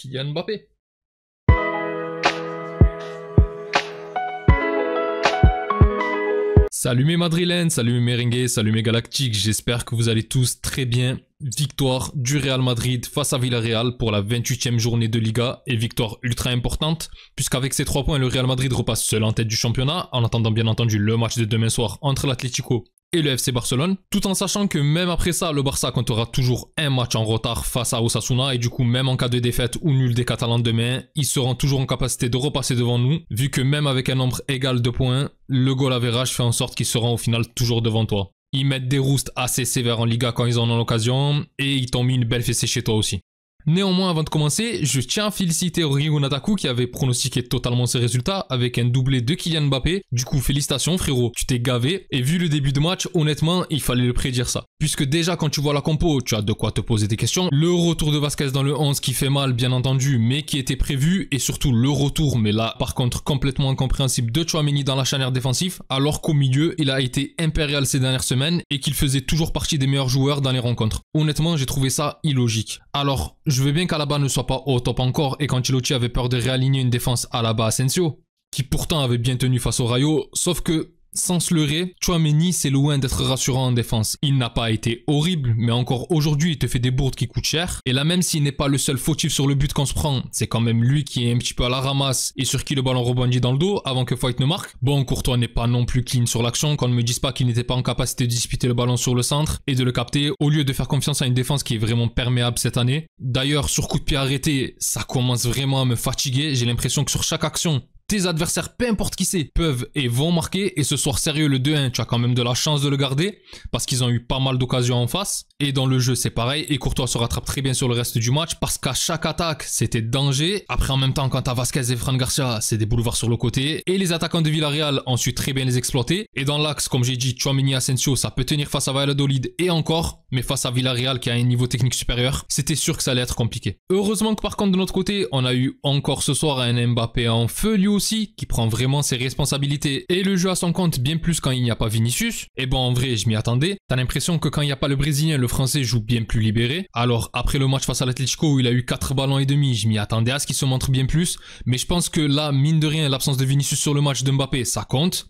Kylian Mbappé. Salut mes madrilènes, salut mes merengues, salut mes galactiques, j'espère que vous allez tous très bien. Victoire du Real Madrid face à Villarreal pour la 28e journée de Liga et victoire ultra importante puisqu'avec ces 3 points le Real Madrid repasse seul en tête du championnat en attendant bien entendu le match de demain soir entre l'Atlético et le FC Barcelone, tout en sachant que même après ça, le Barça comptera toujours un match en retard face à Osasuna et du coup même en cas de défaite ou nul des Catalans demain, ils seront toujours en capacité de repasser devant nous, vu que même avec un nombre égal de points, le goal average fait en sorte qu'ils seront au final toujours devant toi. Ils mettent des roustes assez sévères en Liga quand ils en ont l'occasion et ils t'ont mis une belle fessée chez toi aussi. Néanmoins, avant de commencer, je tiens à féliciter Rodrigo Nataku qui avait pronostiqué totalement ses résultats avec un doublé de Kylian Mbappé. Du coup, félicitations frérot, tu t'es gavé. Et vu le début de match, honnêtement, il fallait le prédire ça. Puisque déjà, quand tu vois la compo, tu as de quoi te poser des questions. Le retour de Vasquez dans le 11 qui fait mal, bien entendu, mais qui était prévu. Et surtout, le retour, mais là, par contre, complètement incompréhensible de Tchouaméni dans la charnière défensif. Alors qu'au milieu, il a été impérial ces dernières semaines et qu'il faisait toujours partie des meilleurs joueurs dans les rencontres. Honnêtement, j'ai trouvé ça illogique. Alors, je veux bien qu'Alaba ne soit pas au top encore et qu'Ancelotti avait peur de réaligner une défense Alaba Asensio, qui pourtant avait bien tenu face au Rayo, sauf que, sans se leurrer, Tchouaméni c'est loin d'être rassurant en défense. Il n'a pas été horrible, mais encore aujourd'hui il te fait des bourdes qui coûtent cher. Et là même s'il n'est pas le seul fautif sur le but qu'on se prend, c'est quand même lui qui est un petit peu à la ramasse et sur qui le ballon rebondit dans le dos avant que Foyt ne marque. Bon, Courtois n'est pas non plus clean sur l'action, qu'on ne me dise pas qu'il n'était pas en capacité de disputer le ballon sur le centre et de le capter, au lieu de faire confiance à une défense qui est vraiment perméable cette année. D'ailleurs, sur coup de pied arrêté, ça commence vraiment à me fatiguer. J'ai l'impression que sur chaque action, tes adversaires, peu importe qui c'est, peuvent et vont marquer. Et ce soir, sérieux, le 2-1, tu as quand même de la chance de le garder parce qu'ils ont eu pas mal d'occasions en face. Et dans le jeu, c'est pareil. Et Courtois se rattrape très bien sur le reste du match parce qu'à chaque attaque, c'était danger. Après, en même temps, quand t'as Vasquez et Fran Garcia, c'est des boulevards sur le côté. Et les attaquants de Villarreal ont su très bien les exploiter. Et dans l'axe, comme j'ai dit, Tchouaméni, Asensio, ça peut tenir face à Valladolid et encore. Mais face à Villarreal qui a un niveau technique supérieur, c'était sûr que ça allait être compliqué. Heureusement que par contre, de notre côté, on a eu encore ce soir un Mbappé en feu lui aussi, qui prend vraiment ses responsabilités et le jeu à son compte bien plus quand il n'y a pas Vinicius. Et bon, en vrai, je m'y attendais. T'as l'impression que quand il n'y a pas le Brésilien, le Français joue bien plus libéré. Alors, après le match face à l'Atlético où il a eu 4 ballons et demi, je m'y attendais à ce qu'il se montre bien plus. Mais je pense que là, mine de rien, l'absence de Vinicius sur le match de Mbappé, ça compte.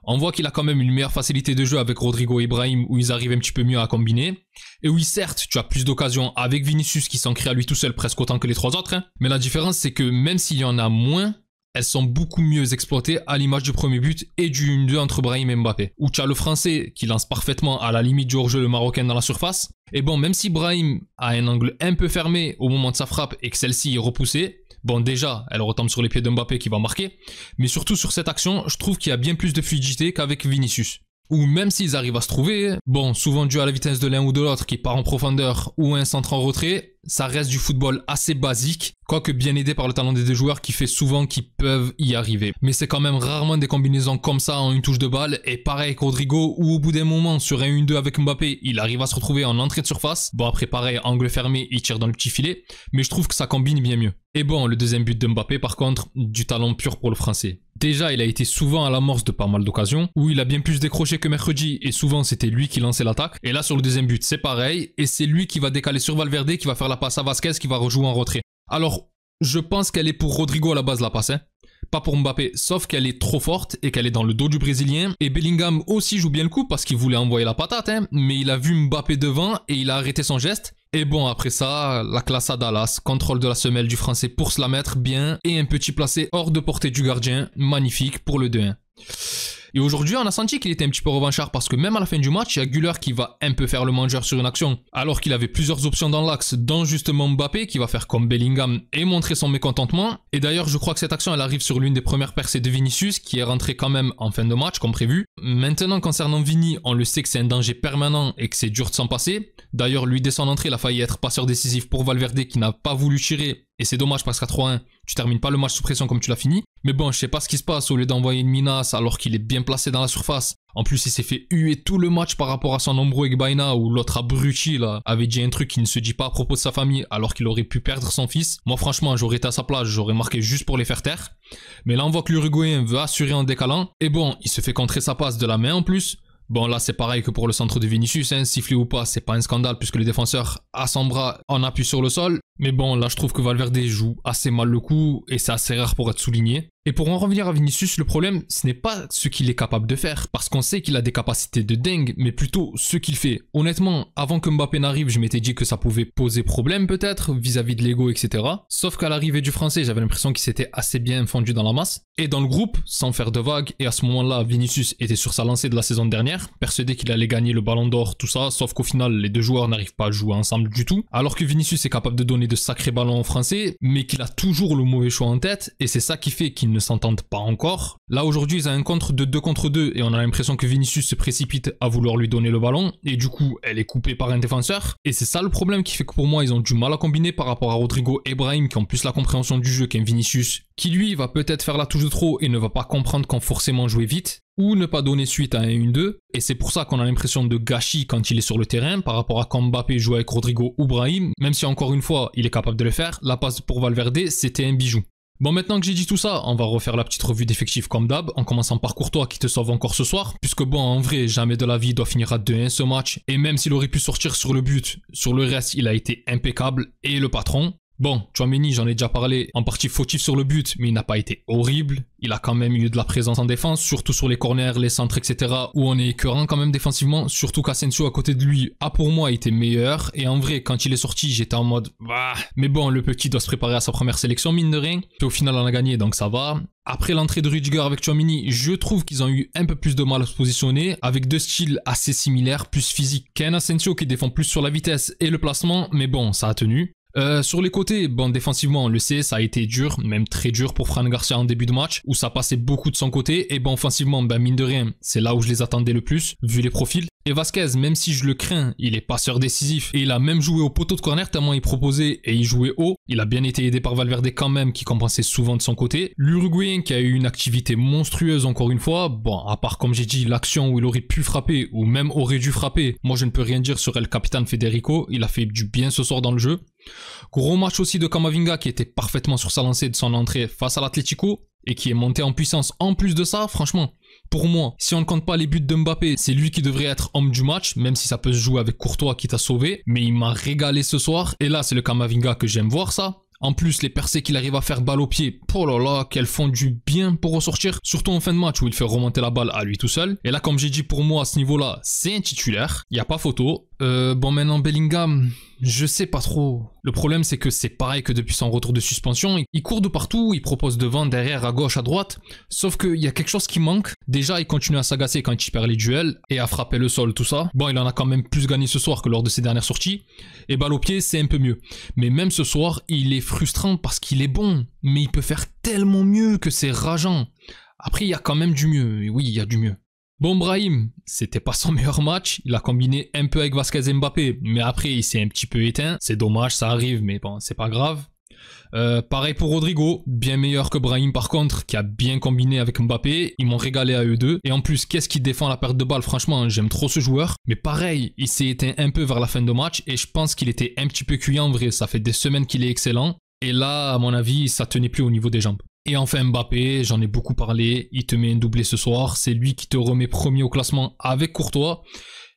On voit qu'il a quand même une meilleure facilité de jeu avec Rodrigo et Brahim où ils arrivent un petit peu mieux à combiner. Et oui, certes, tu as plus d'occasions avec Vinicius qui s'en crée à lui tout seul presque autant que les 3 autres. Mais la différence, c'est que même s'il y en a moins, elles sont beaucoup mieux exploitées à l'image du premier but et du 1-2 entre Brahim et Mbappé. Où tu as le français qui lance parfaitement à la limite du hors-jeu le marocain dans la surface. Et bon, même si Brahim a un angle un peu fermé au moment de sa frappe et que celle-ci est repoussée, bon déjà, elle retombe sur les pieds de Mbappé qui va marquer. Mais surtout sur cette action, je trouve qu'il y a bien plus de fluidité qu'avec Vinicius. Ou même s'ils arrivent à se trouver, bon, souvent dû à la vitesse de l'un ou de l'autre qui part en profondeur ou un centre en retrait, ça reste du football assez basique, quoique bien aidé par le talent des deux joueurs qui fait souvent qu'ils peuvent y arriver. Mais c'est quand même rarement des combinaisons comme ça en une touche de balle, et pareil avec Rodrigo, où au bout d'un moment, sur un 1-2 avec Mbappé, il arrive à se retrouver en entrée de surface. Bon après pareil, angle fermé, il tire dans le petit filet, mais je trouve que ça combine bien mieux. Et bon, le deuxième but de Mbappé par contre, du talent pur pour le français. Déjà, il a été souvent à l'amorce de pas mal d'occasions, où il a bien plus décroché que mercredi, et souvent c'était lui qui lançait l'attaque. Et là sur le deuxième but, c'est pareil, et c'est lui qui va décaler sur Valverde, qui va faire la passe à Vasquez, qui va rejouer en retrait. Alors, je pense qu'elle est pour Rodrigo à la base la passe, hein. Pas pour Mbappé, sauf qu'elle est trop forte et qu'elle est dans le dos du Brésilien. Et Bellingham aussi joue bien le coup parce qu'il voulait envoyer la patate, hein, mais il a vu Mbappé devant et il a arrêté son geste. Et bon, après ça, la classe à Dallas, contrôle de la semelle du français pour se la mettre bien et un petit placé hors de portée du gardien, magnifique pour le 2-1. Et aujourd'hui, on a senti qu'il était un petit peu revanchard parce que même à la fin du match, il y a Güler qui va un peu faire le mangeur sur une action, alors qu'il avait plusieurs options dans l'axe, dont justement Mbappé qui va faire comme Bellingham et montrer son mécontentement. Et d'ailleurs, je crois que cette action, elle arrive sur l'une des premières percées de Vinicius, qui est rentré quand même en fin de match, comme prévu. Maintenant, concernant Vini, on le sait que c'est un danger permanent et que c'est dur de s'en passer. D'ailleurs, lui, dès son entrée, il a failli être passeur décisif pour Valverde qui n'a pas voulu tirer. Et c'est dommage parce qu'à 3-1, tu termines pas le match sous pression comme tu l'as fini. Mais bon, je sais pas ce qui se passe au lieu d'envoyer une menace alors qu'il est bien placé dans la surface. En plus, il s'est fait huer tout le match par rapport à son ombre Egbaina où l'autre abruti là avait dit un truc qui ne se dit pas à propos de sa famille alors qu'il aurait pu perdre son fils. Moi franchement, j'aurais été à sa place, j'aurais marqué juste pour les faire taire. Mais là, on voit que l'Uruguayen veut assurer en décalant. Et bon, il se fait contrer sa passe de la main en plus. Bon là c'est pareil que pour le centre de Vinicius, hein, sifflé ou pas, c'est pas un scandale puisque le défenseur a son bras en appui sur le sol. Mais bon, là je trouve que Valverde joue assez mal le coup et c'est assez rare pour être souligné. Et pour en revenir à Vinicius, le problème, ce n'est pas ce qu'il est capable de faire, parce qu'on sait qu'il a des capacités de dingue, mais plutôt ce qu'il fait. Honnêtement, avant que Mbappé n'arrive, je m'étais dit que ça pouvait poser problème peut-être, vis-à-vis de l'ego, etc. Sauf qu'à l'arrivée du français, j'avais l'impression qu'il s'était assez bien fondu dans la masse. Et dans le groupe, sans faire de vagues, et à ce moment-là, Vinicius était sur sa lancée de la saison dernière, persuadé qu'il allait gagner le ballon d'or, tout ça, sauf qu'au final, les deux joueurs n'arrivent pas à jouer ensemble du tout. Alors que Vinicius est capable de donner de sacrés ballons aux Français, mais qu'il a toujours le mauvais choix en tête, et c'est ça qui fait qu'ils ne s'entendent pas encore. Là aujourd'hui ils ont un contre de 2 contre 2 et on a l'impression que Vinicius se précipite à vouloir lui donner le ballon et du coup elle est coupée par un défenseur et c'est ça le problème qui fait que pour moi ils ont du mal à combiner par rapport à Rodrigo et Brahim qui ont plus la compréhension du jeu qu'un Vinicius qui lui va peut-être faire la touche de trop et ne va pas comprendre quand forcément jouer vite ou ne pas donner suite à un 1-2 et c'est pour ça qu'on a l'impression de gâchis quand il est sur le terrain par rapport à quand Mbappé joue avec Rodrigo ou Brahim, même si encore une fois il est capable de le faire, la passe pour Valverde c'était un bijou. Bon, maintenant que j'ai dit tout ça, on va refaire la petite revue d'effectifs comme d'hab, en commençant par Courtois qui te sauve encore ce soir, puisque bon, en vrai, jamais de la vie il doit finir à 2-1 ce match, et même s'il aurait pu sortir sur le but, sur le reste, il a été impeccable, et le patron. Bon, Tchouaméni, j'en ai déjà parlé, en partie fautif sur le but, mais il n'a pas été horrible. Il a quand même eu de la présence en défense, surtout sur les corners, les centres, etc. où on est écœurant quand même défensivement, surtout qu'Asensio à côté de lui a pour moi été meilleur. Et en vrai, quand il est sorti, j'étais en mode bah. Mais bon, le petit doit se préparer à sa première sélection, mine de rien. Et au final, on a gagné, donc ça va. Après l'entrée de Rudiger avec Tchouaméni, je trouve qu'ils ont eu un peu plus de mal à se positionner, avec deux styles assez similaires, plus physiques qu'un Asensio qui défend plus sur la vitesse et le placement, mais bon, ça a tenu. Sur les côtés, bon défensivement on le sait, ça a été dur, même très dur pour Fran Garcia en début de match, où ça passait beaucoup de son côté, et bon offensivement, ben mine de rien, c'est là où je les attendais le plus, vu les profils. Et Vasquez, même si je le crains, il est passeur décisif, et il a même joué au poteau de corner tellement il proposait, et il jouait haut. Il a bien été aidé par Valverde quand même, qui compensait souvent de son côté. L'Uruguayen qui a eu une activité monstrueuse encore une fois, bon à part comme j'ai dit l'action où il aurait pu frapper, ou même aurait dû frapper, moi je ne peux rien dire sur El Capitan Federico, il a fait du bien ce soir dans le jeu. Gros match aussi de Camavinga qui était parfaitement sur sa lancée de son entrée face à l'Atlético et qui est monté en puissance en plus de ça, franchement. Pour moi, si on ne compte pas les buts de Mbappé, c'est lui qui devrait être homme du match, même si ça peut se jouer avec Courtois qui t'a sauvé, mais il m'a régalé ce soir et là c'est le Camavinga que j'aime voir ça. En plus, les percées qu'il arrive à faire balle au pied, oh là là, qu'elles font du bien pour ressortir. Surtout en fin de match où il fait remonter la balle à lui tout seul. Et là, comme j'ai dit, pour moi, à ce niveau-là, c'est un titulaire. Il n'y a pas photo. Bon, maintenant, Bellingham, je sais pas trop. Le problème, c'est que c'est pareil que depuis son retour de suspension. Il court de partout, il propose devant, derrière, à gauche, à droite. Sauf qu'il y a quelque chose qui manque. Déjà, il continue à s'agacer quand il perd les duels et à frapper le sol, tout ça. Bon, il en a quand même plus gagné ce soir que lors de ses dernières sorties. Et balle au pied, c'est un peu mieux. Mais même ce soir, il est frustrant parce qu'il est bon. Mais il peut faire tellement mieux que c'est rageant. Après, il y a quand même du mieux. Oui, il y a du mieux. Bon, Brahim, c'était pas son meilleur match, il a combiné un peu avec Vasquez et Mbappé, mais après il s'est un petit peu éteint, c'est dommage, ça arrive, mais bon, c'est pas grave. Pareil pour Rodrigo, bien meilleur que Brahim par contre, qui a bien combiné avec Mbappé, ils m'ont régalé à eux deux, et en plus, qu'est-ce qui défend la perte de balle, franchement, j'aime trop ce joueur, mais pareil, il s'est éteint un peu vers la fin de match, et je pense qu'il était un petit peu cuit en vrai, ça fait des semaines qu'il est excellent, et là, à mon avis, ça tenait plus au niveau des jambes. Et enfin Mbappé, j'en ai beaucoup parlé, il te met un doublé ce soir, c'est lui qui te remet premier au classement avec Courtois.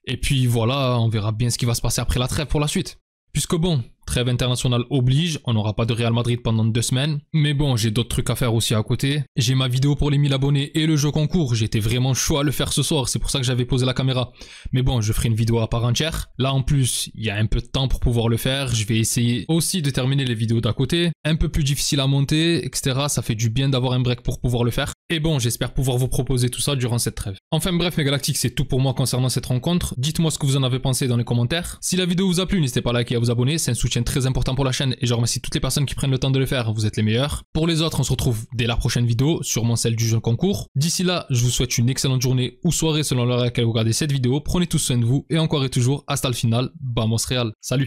Et puis voilà, on verra bien ce qui va se passer après la trêve pour la suite. Puisque bon, trêve internationale oblige, on n'aura pas de Real Madrid pendant 2 semaines. Mais bon, j'ai d'autres trucs à faire aussi à côté. J'ai ma vidéo pour les 1000 abonnés et le jeu concours. J'étais vraiment chaud à le faire ce soir, c'est pour ça que j'avais posé la caméra. Mais bon, je ferai une vidéo à part entière. Là en plus, il y a un peu de temps pour pouvoir le faire. Je vais essayer aussi de terminer les vidéos d'à côté. Un peu plus difficile à monter, etc. Ça fait du bien d'avoir un break pour pouvoir le faire. Et bon, j'espère pouvoir vous proposer tout ça durant cette trêve. Enfin bref, mes galactiques, c'est tout pour moi concernant cette rencontre. Dites-moi ce que vous en avez pensé dans les commentaires. Si la vidéo vous a plu, n'hésitez pas à liker et à vous abonner. C'est un soutien très important pour la chaîne et je remercie toutes les personnes qui prennent le temps de le faire. Vous êtes les meilleurs. Pour les autres, on se retrouve dès la prochaine vidéo, sûrement celle du jeu concours. D'ici là, je vous souhaite une excellente journée ou soirée selon l'heure à laquelle vous regardez cette vidéo. Prenez tous soin de vous et encore et toujours, hasta le final, vamos Real. Salut!